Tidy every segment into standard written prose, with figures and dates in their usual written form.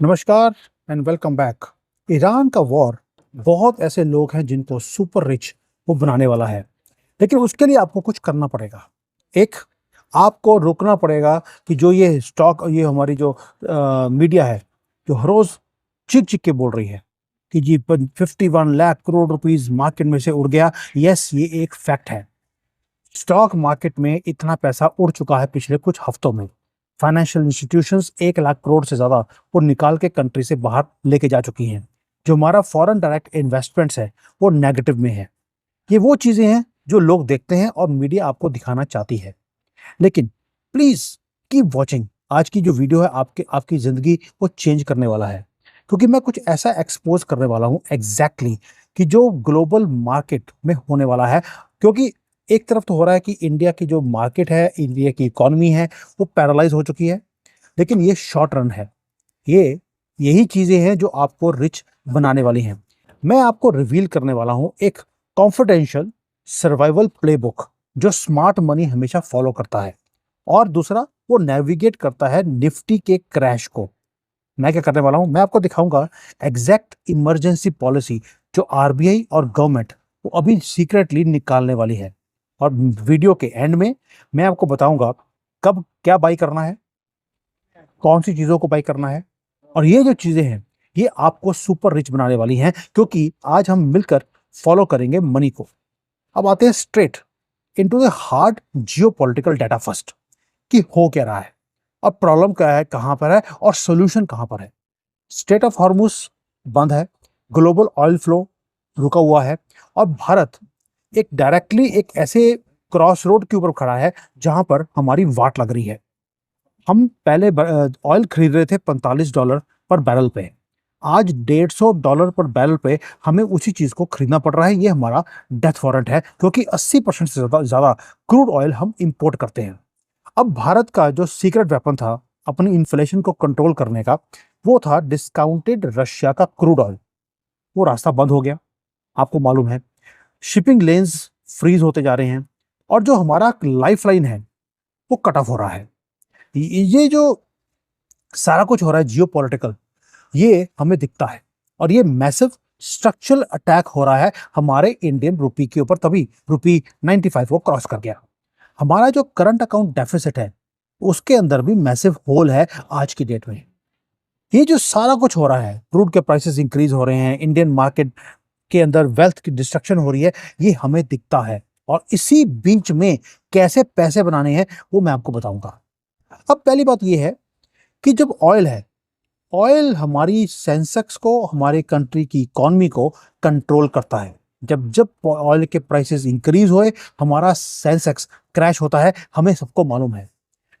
नमस्कार and welcome back. Iran का war, बहुत ऐसे लोग हैं जिनको सुपर रिच वो बनाने वाला है, लेकिन उसके लिए आपको कुछ करना पड़ेगा। एक, आपको रोकना पड़ेगा कि जो ये स्टॉक, ये हमारी जो मीडिया है, जो हर रोज चिक चिक के बोल रही है कि जी 51 लाख करोड़ रुपीस मार्केट में से उड़ गया। यस, ये एक फैक्ट है। स्टॉक मार्केट में इतना पैसा उड़ चुका है पिछले कुछ हफ्तों में। फाइनेंशियल इंस्टीट्यूशंस 1 लाख करोड़ से ज्यादा वो निकाल के कंट्री से बाहर लेके जा चुकी हैं। जो हमारा फॉरेन डायरेक्ट इन्वेस्टमेंट्स है वो नेगेटिव में है। ये वो चीजें हैं जो लोग देखते हैं और मीडिया आपको दिखाना चाहती है। लेकिन प्लीज कीप वॉचिंग। आज की जो वीडियो है आपके आपकी जिंदगी को चेंज करने वाला है, क्योंकि मैं कुछ ऐसा एक्सपोज करने वाला हूं एग्जैक्टली कि जो ग्लोबल मार्केट में होने वाला है। क्योंकि एक तरफ तो हो रहा है कि इंडिया की जो मार्केट है, इंडिया की इकोनॉमी है, वो पैरालाइज हो चुकी है, लेकिन ये शॉर्ट रन है। ये यही चीजें हैं जो आपको रिच बनाने वाली हैं। मैं आपको रिवील करने वाला हूं एक कॉन्फिडेंशियल सर्वाइवल प्लेबुक जो स्मार्ट मनी हमेशा फॉलो करता है। और दूसरा, वो नेविगेट करता है निफ्टी के क्रैश को। मैं क्या करने वाला हूं, मैं आपको दिखाऊंगा एग्जैक्ट इमरजेंसी पॉलिसी जो आरबीआई और गवर्नमेंट वो अभी सीक्रेटली निकालने वाली है। और वीडियो के एंड में मैं आपको बताऊंगा कब क्या बाई करना है, कौन सी चीजों को बाई करना है। और ये जो चीजें हैं ये आपको सुपर रिच बनाने वाली हैं, क्योंकि आज हम मिलकर फॉलो करेंगे मनी को। अब आते हैं straight into the hard geopolitical data first, कि हो क्या रहा है, अब प्रॉब्लम क्या है, कहां पर है और सोल्यूशन कहां पर है। स्टेट ऑफ हॉर्मुज बंद है, ग्लोबल ऑयल फ्लो रुका हुआ है, और भारत एक डायरेक्टली एक ऐसे क्रॉस रोड के ऊपर खड़ा है जहां पर हमारी वाट लग रही है। हम पहले ऑयल खरीद रहे थे $45 पर बैरल पे, आज $150 पर बैरल पे हमें उसी चीज को खरीदना पड़ रहा है। ये हमारा डेथ वारंट है, क्योंकि 80% से ज्यादा ज्यादा क्रूड ऑयल हम इंपोर्ट करते हैं। अब भारत का जो सीक्रेट वेपन था अपनी इन्फ्लेशन को कंट्रोल करने का, वो था डिस्काउंटेड रशिया का क्रूड ऑयल। वो रास्ता बंद हो गया, आपको मालूम है। शिपिंग लेन्स फ्रीज होते जा रहे हैं, और जो हमारा लाइफलाइन है वो कट ऑफ हो रहा है। ये जो सारा कुछ हो रहा है जियोपॉलिटिकल, ये हमें दिखता है। और ये मैसिव स्ट्रक्चरल अटैक हो रहा है हमारे इंडियन रुपी के ऊपर, तभी रुपी 95 को क्रॉस कर गया। हमारा जो करंट अकाउंट डेफिसिट है उसके अंदर भी मैसिव होल है आज की डेट में। ये जो सारा कुछ हो रहा है, क्रूड के प्राइसेस इंक्रीज हो रहे हैं, इंडियन मार्केट के अंदर वेल्थ की डिस्ट्रक्शन हो रही है, ये हमें दिखता है। और इसी बीच में कैसे पैसे बनाने हैं वो मैं आपको बताऊंगा। अब पहली बात ये है कि जब ऑयल है, ऑयल हमारी सेंसेक्स को, हमारे कंट्री की इकोनॉमी को कंट्रोल करता है। जब जब ऑयल के प्राइसेस इंक्रीज हुए हमारा सेंसेक्स क्रैश होता है, हमें सबको मालूम है।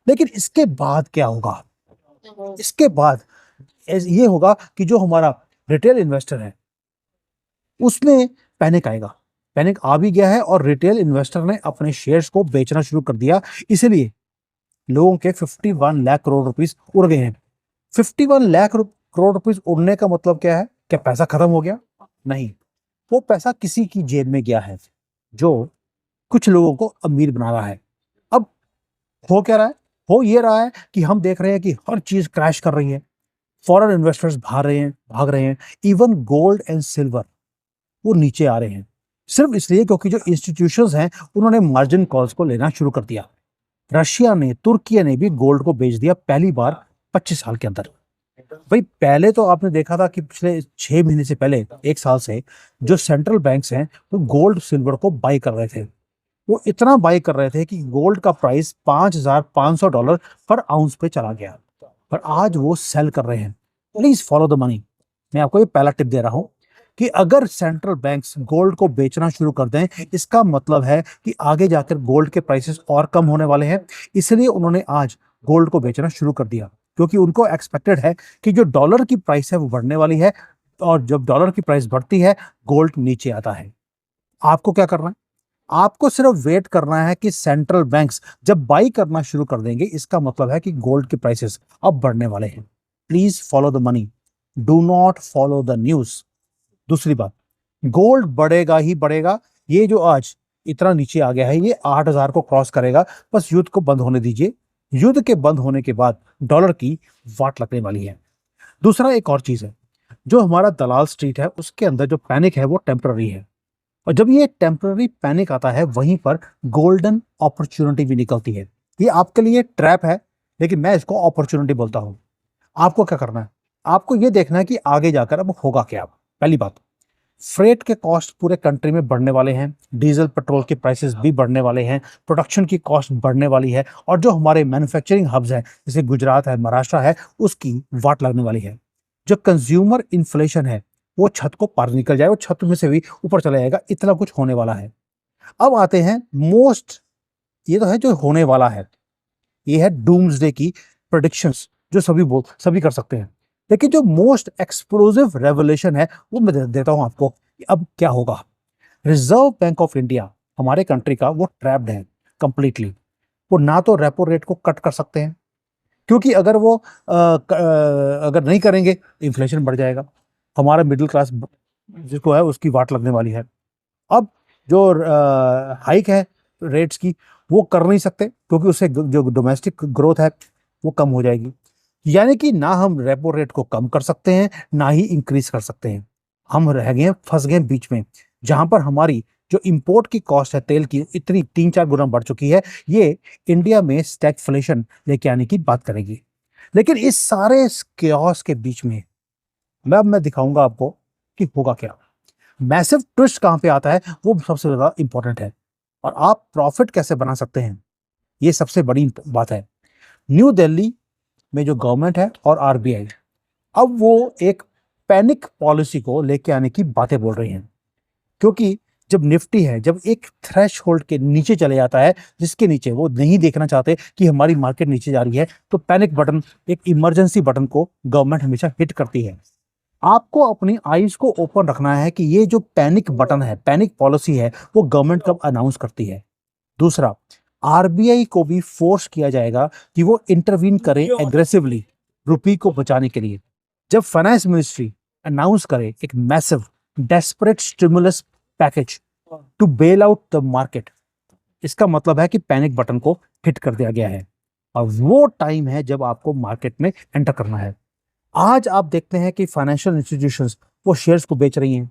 लेकिन इसके बाद क्या होगा, इसके बाद ये होगा कि जो हमारा रिटेल इन्वेस्टर है उसमें पैनिक आएगा। पैनिक आ भी गया है और रिटेल इन्वेस्टर ने अपने शेयर्स को बेचना शुरू कर दिया। इसलिए लोगों के 51 लाख करोड़ रुपीस उड़ गए हैं। 51 लाख करोड़ रुपीस उड़ने का मतलब क्या है? क्या पैसा खत्म हो गया? नहीं, वो पैसा किसी की जेब में गया है जो कुछ लोगों को अमीर बना रहा है। अब हो क्या रहा है? हो ये रहा है कि हम देख रहे हैं कि हर चीज क्रैश कर रही है, फॉरेन इन्वेस्टर्स भाग रहे हैं। इवन गोल्ड एंड सिल्वर वो नीचे आ रहे हैं, सिर्फ इसलिए क्योंकि जो इंस्टीट्यूशंस हैं उन्होंने मार्जिन कॉल्स को लेना शुरू कर दिया। रशिया ने, तुर्की ने भी गोल्ड को बेच दिया पहली बार 25 साल के अंदर। भाई, पहले तो आपने देखा था कि पिछले 6 महीने से पहले, 1 साल से, जो सेंट्रल बैंक्स हैं वो गोल्ड सिल्वर को बाई कर रहे थे। वो इतना बाई कर रहे थे कि गोल्ड का प्राइस $5,500 पर आउंस पे चला गया। पर आज वो सेल कर रहे हैं। Please follow the money. मैं आपको ये पहला टिप दे रहा हूं कि अगर सेंट्रल बैंक्स गोल्ड को बेचना शुरू कर दें, इसका मतलब है कि आगे जाकर गोल्ड के प्राइसेस और कम होने वाले हैं। इसलिए उन्होंने आज गोल्ड को बेचना शुरू कर दिया, क्योंकि उनको एक्सपेक्टेड है कि जो डॉलर की प्राइस है वो बढ़ने वाली है, और जब डॉलर की प्राइस बढ़ती है गोल्ड नीचे आता है। आपको क्या करना है? आपको सिर्फ वेट करना है कि सेंट्रल बैंक्स जब बाई करना शुरू कर देंगे, इसका मतलब है कि गोल्ड के प्राइसेस अब बढ़ने वाले हैं। Please follow the money, do not follow the news. दूसरी बात, गोल्ड बढ़ेगा ही बढ़ेगा। ये जो आज इतना नीचे आ गया है, ये 8,000 को क्रॉस करेगा। बस युद्ध को बंद होने दीजिए। युद्ध के बंद होने के बाद डॉलर की वाट लगने वाली है। दूसरा एक और चीज है, जो हमारा दलाल स्ट्रीट है उसके अंदर जो पैनिक है वो टेम्पररी है, और जब ये टेम्पररी पैनिक आता है वहीं पर गोल्डन अपॉर्चुनिटी भी निकलती है। ये आपके लिए ट्रैप है, लेकिन मैं इसको अपॉर्चुनिटी बोलता हूं। आपको क्या करना है, आपको ये देखना है कि आगे जाकर अब होगा क्या। पहली बात, फ्रेट के कॉस्ट पूरे कंट्री में बढ़ने वाले हैं, डीजल पेट्रोल के प्राइसेस भी बढ़ने वाले हैं, प्रोडक्शन की कॉस्ट बढ़ने वाली है, और जो हमारे मैन्युफैक्चरिंग हब्स हैं जैसे गुजरात है, महाराष्ट्र है, उसकी वाट लगने वाली है। जो कंज्यूमर इन्फ्लेशन है वो छत को पार निकल जाए, वो छत में से भी ऊपर चला जाएगा, इतना कुछ होने वाला है। अब आते हैं मोस्ट, ये तो है जो होने वाला है, ये है डूम्सडे की प्रेडिक्शंस, जो सभी कर सकते हैं। लेकिन जो मोस्ट एक्सप्लोसिव रेवोल्यूशन है वो मैं देता हूं आपको कि अब क्या होगा। रिजर्व बैंक ऑफ इंडिया हमारे कंट्री का वो ट्रैप्ड है कंप्लीटली। वो ना तो रेपो रेट को कट कर सकते हैं, क्योंकि अगर वो अगर नहीं करेंगे इन्फ्लेशन बढ़ जाएगा, हमारा मिडिल क्लास जिसको है उसकी वाट लगने वाली है। अब जो हाइक है रेट्स की वो कर नहीं सकते, क्योंकि उससे जो डोमेस्टिक ग्रोथ है वो कम हो जाएगी। यानी कि ना हम रेपो रेट को कम कर सकते हैं, ना ही इंक्रीज कर सकते हैं। हम रह गए, फंस गए बीच में, जहां पर हमारी जो इंपोर्ट की कॉस्ट है तेल की इतनी 3-4 गुना बढ़ चुकी है। ये इंडिया में स्टैगफ्लेशन लेके आने की बात करेगी। लेकिन इस सारे केओस के बीच में मैं दिखाऊंगा आपको कि होगा क्या। मैसिव ट्विस्ट कहां पे आता है वो सबसे ज्यादा इंपॉर्टेंट है, और आप प्रॉफिट कैसे बना सकते हैं ये सबसे बड़ी बात है। न्यू दिल्ली में जो गवर्नमेंट है और आरबीआई, अब वो एक पैनिक पॉलिसी को लेके आने की बातें बोल रही हैं। क्योंकि जब निफ्टी है, जब एक थ्रेश होल्ड के नीचे चले जाता है, जिसके नीचे वो नहीं देखना चाहते कि हमारी मार्केट नीचे जा रही है, तो पैनिक बटन, एक इमरजेंसी बटन को गवर्नमेंट हमेशा हिट करती है। आपको अपनी आईज को ओपन रखना है कि ये जो पैनिक बटन है, पैनिक पॉलिसी है, वो गवर्नमेंट कब अनाउंस करती है। दूसरा, आरबीआई को भी फोर्स किया जाएगा कि वो इंटरवीन करे एग्रेसिवली रुपी को बचाने के लिए। जब फाइनेंस मिनिस्ट्री अनाउंस करे एक massive desperate stimulus package to bail out the market, इसका मतलब है कि पैनिक बटन को हिट कर दिया गया है, और वो टाइम है जब आपको मार्केट में एंटर करना है। आज आप देखते हैं कि फाइनेंशियल इंस्टीट्यूशंस वो शेयर्स को बेच रही हैं,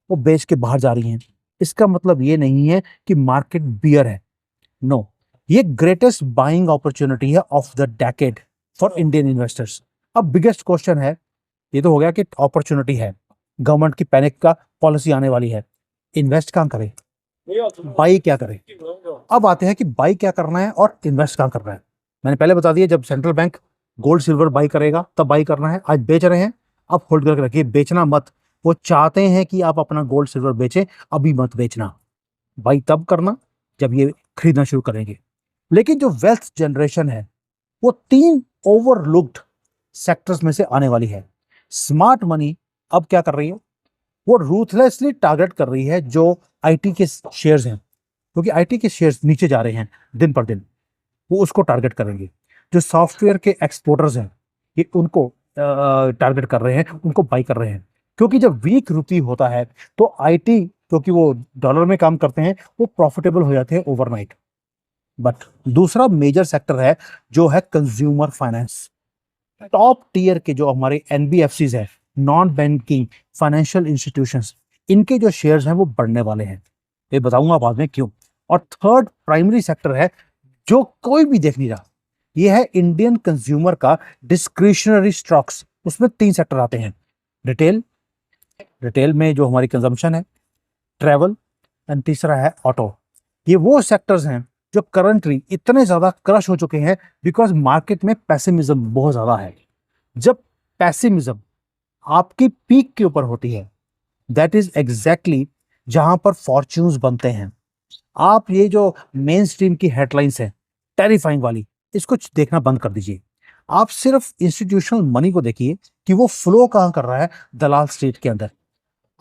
वो बेच के बाहर जा रही हैं। इसका मतलब ये नहीं है कि मार्केट बियर है, नो, ये ग्रेटेस्ट बाइंग अपॉर्चुनिटी है of the decade for Indian investors. अब बिगेस्ट क्वेश्चन है, ये तो हो गया कि अपॉर्चुनिटी है, गवर्नमेंट की पैनिक का पॉलिसी आने वाली है, इन्वेस्ट कहां करें, बाई क्या करें। अब आते हैं कि बाई क्या करना है और इन्वेस्ट कहां करना है। मैंने पहले बता दिया, जब central bank gold silver by करेगा तब बाई करना है। आज बेच रहे हैं, अब होल्ड करके रखिए, बेचना मत। वो चाहते हैं कि आप अपना गोल्ड सिल्वर बेचें, अभी मत बेचना, बाई तब करना जब ये खरीदना शुरू करेंगे। लेकिन जो वेल्थ जनरेशन है वो 3 ओवरलुक्ड सेक्टर्स में से आने वाली है। स्मार्ट मनी अब क्या कर रही है, वो रूथलेसली टारगेट कर रही है जो आईटी के शेयर्स हैं, क्योंकि आईटी के शेयर्स नीचे जा रहे हैं दिन पर दिन, वो उसको टारगेट करेंगे। जो सॉफ्टवेयर के एक्सपोर्टर्स हैं ये उनको टारगेट कर रहे हैं, उनको बाई कर रहे हैं। क्योंकि जब वीक रुपी होता है तो आईटी, क्योंकि वो डॉलर में काम करते हैं, वो प्रॉफिटेबल हो जाते हैं ओवरनाइट। बट दूसरा मेजर सेक्टर है जो है कंज्यूमर फाइनेंस। टॉप टियर के जो हमारे एनबीएफसीज है, नॉन बैंकिंग फाइनेंशियल इंस्टीट्यूशंस, इनके जो शेयर्स हैं वो बढ़ने वाले हैं, ये बताऊंगा बाद में क्यों। और थर्ड प्राइमरी सेक्टर है जो कोई भी देख नहीं रहा, ये है इंडियन कंज्यूमर का डिस्क्रिशनरी स्टॉक्स। उसमें 3 सेक्टर आते हैं, रिटेल, रिटेल में जो हमारी कंजम्पशन है, ट्रैवल, एंड तीसरा है ऑटो। ये वो सेक्टर्स हैं जो करंटली इतने ज्यादा क्रश हो चुके हैं बिकॉज मार्केट में पैसिमिज्म बहुत ज्यादा है। जब पैसिमिज्म आपकी पीक के ऊपर होती है, दैट इज एग्जैक्टली जहां पर फॉर्च्यून्स बनते हैं। आप ये जो मेन स्ट्रीम की हेडलाइंस है टेरिफाइंग वाली, इसको देखना बंद कर दीजिए। आप सिर्फ इंस्टीट्यूशनल मनी को देखिए कि वो फ्लो कहां कर रहा है दलाल स्ट्रीट के अंदर।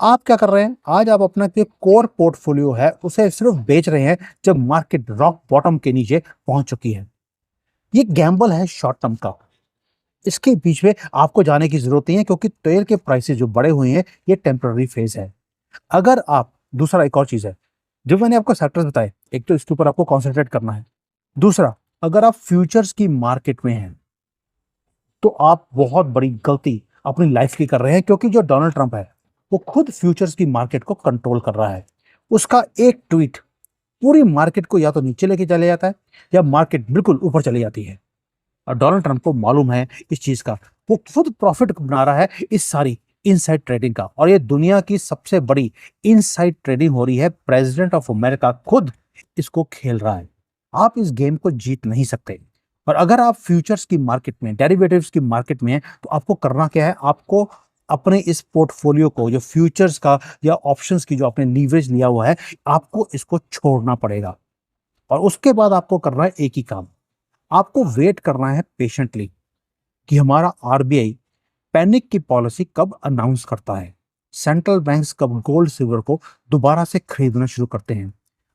आप क्या कर रहे हैं, आज आप अपना जो कोर पोर्टफोलियो है उसे सिर्फ बेच रहे हैं जब मार्केट रॉक बॉटम के नीचे पहुंच चुकी है। ये गैम्बल है शॉर्ट टर्म का, इसके बीच में आपको जाने की जरूरत नहीं है, क्योंकि तेल के प्राइसेस जो बड़े हुए हैं ये टेम्पररी फेज है। अगर आप, दूसरा एक और चीज है जो मैंने आपको सेक्टर्स बताए, एक तो इसके ऊपर आपको कॉन्सेंट्रेट करना है। दूसरा, अगर आप फ्यूचर्स की मार्केट में हैं तो आप बहुत बड़ी गलती अपनी लाइफ की कर रहे हैं, क्योंकि जो डोनाल्ड ट्रंप है वो खुद फ्यूचर्स की मार्केट को कंट्रोल कर रहा है। उसका एक ट्वीट पूरी मार्केट को या तो नीचे लेके चले जाता है या मार्केट बिल्कुल ऊपर चली जाती है। और डोनाल्ड ट्रंप को मालूम है इस चीज का, वो खुद प्रॉफिट बना रहा है इस सारी इनसाइड ट्रेडिंग का। और ये दुनिया की सबसे बड़ी इनसाइड ट्रेडिंग हो रही है, प्रेसिडेंट ऑफ अमेरिका खुद इसको खेल रहा है। आप इस गेम को जीत नहीं सकते। और अगर आप फ्यूचर्स की मार्केट में, डेरिवेटिव्स की मार्केट में हैं, तो आपको करना क्या है, आपको अपने इस पोर्टफोलियो को, जो फ्यूचर्स का या ऑप्शंस की जो आपने लीवरेज लिया हुआ है, आपको इसको छोड़ना पड़ेगा। और उसके बाद आपको करना है एक ही काम, आपको वेट करना है पेशेंटली कि हमारा आरबीआई पैनिक की पॉलिसी कब अनाउंस करता है, सेंट्रल बैंक्स कब गोल्ड सिल्वर को दोबारा से खरीदना शुरू करते हैं।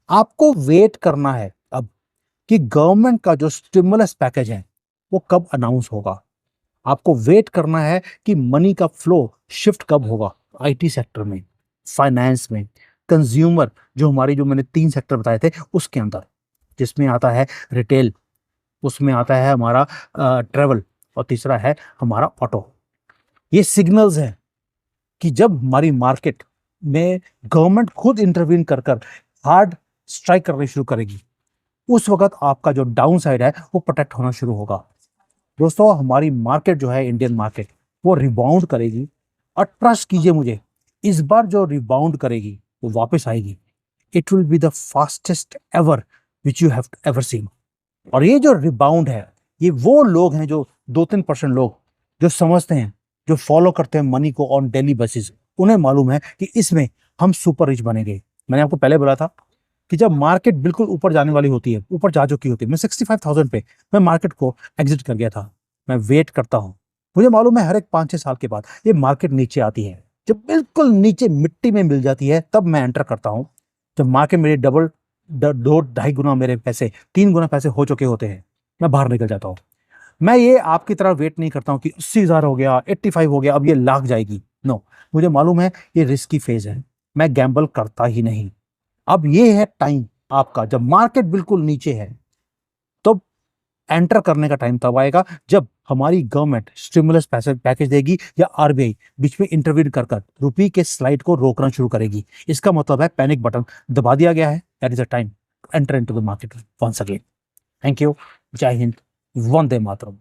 आपको वेट करना है अब कि गवर्नमेंट का जो स्टिमुलस पैकेज है वो कब अनाउंस होगा। आपको वेट करना है कि मनी का फ्लो शिफ्ट कब होगा, आईटी सेक्टर में, फाइनेंस में, कंज्यूमर, जो हमारी जो मैंने 3 सेक्टर बताए थे उसके अंदर, जिसमें आता है रिटेल, उसमें आता है हमारा ट्रेवल, और तीसरा है हमारा ऑटो। ये सिग्नल्स हैं कि जब हमारी मार्केट में गवर्नमेंट खुद इंटरवीन कर कर हार्ड स्ट्राइक करनी शुरू करेगी, उस वक्त आपका जो डाउन साइड है वो प्रोटेक्ट होना शुरू होगा। दोस्तों, हमारी मार्केट जो है, इंडियन मार्केट, वो रिबाउंड करेगी। और ट्रस्ट कीजिए मुझे, इस बार जो रिबाउंड करेगी वो वापस आएगी। It will be the fastest ever which you have ever seen. और ये जो रिबाउंड है, ये वो लोग हैं, जो 2-3% लोग जो समझते हैं, जो फॉलो करते हैं मनी को ऑन डेली बेसिस, उन्हें मालूम है कि इसमें हम सुपर रिच बनेंगे। मैंने आपको पहले बोला था कि जब मार्केट बिल्कुल ऊपर जाने वाली होती है, ऊपर जा चुकी होती है, मैं 65,000 पे मैं मार्केट को एग्जिट कर गया था। मैं वेट करता हूँ, मुझे मालूम है हर एक 5-6 साल के बाद ये मार्केट नीचे आती है। जब बिल्कुल नीचे मिट्टी में मिल जाती है तब मैं एंटर करता हूँ। जब मार्केट मेरे डबल 2-2.5 गुना मेरे पैसे, 3 गुना पैसे हो चुके होते हैं, मैं बाहर निकल जाता हूँ। मैं ये आपकी तरह वेट नहीं करता हूँ कि 80,000 हो गया, 85 हो गया, अब ये लाख जाएगी। नो, मुझे मालूम है ये रिस्की फेज है, मैं गैम्बल करता ही नहीं। अब ये है टाइम आपका, जब मार्केट बिल्कुल नीचे है, तो एंटर करने का टाइम तब आएगा जब हमारी गवर्नमेंट स्टिमुलस पैकेज देगी या आरबीआई बीच में इंटरवीन कर कर रुपये के स्लाइड को रोकना शुरू करेगी। इसका मतलब है पैनिक बटन दबा दिया गया है। That is a time enter into the market once again. Thank you. जय हिंद, वंदे मातरम।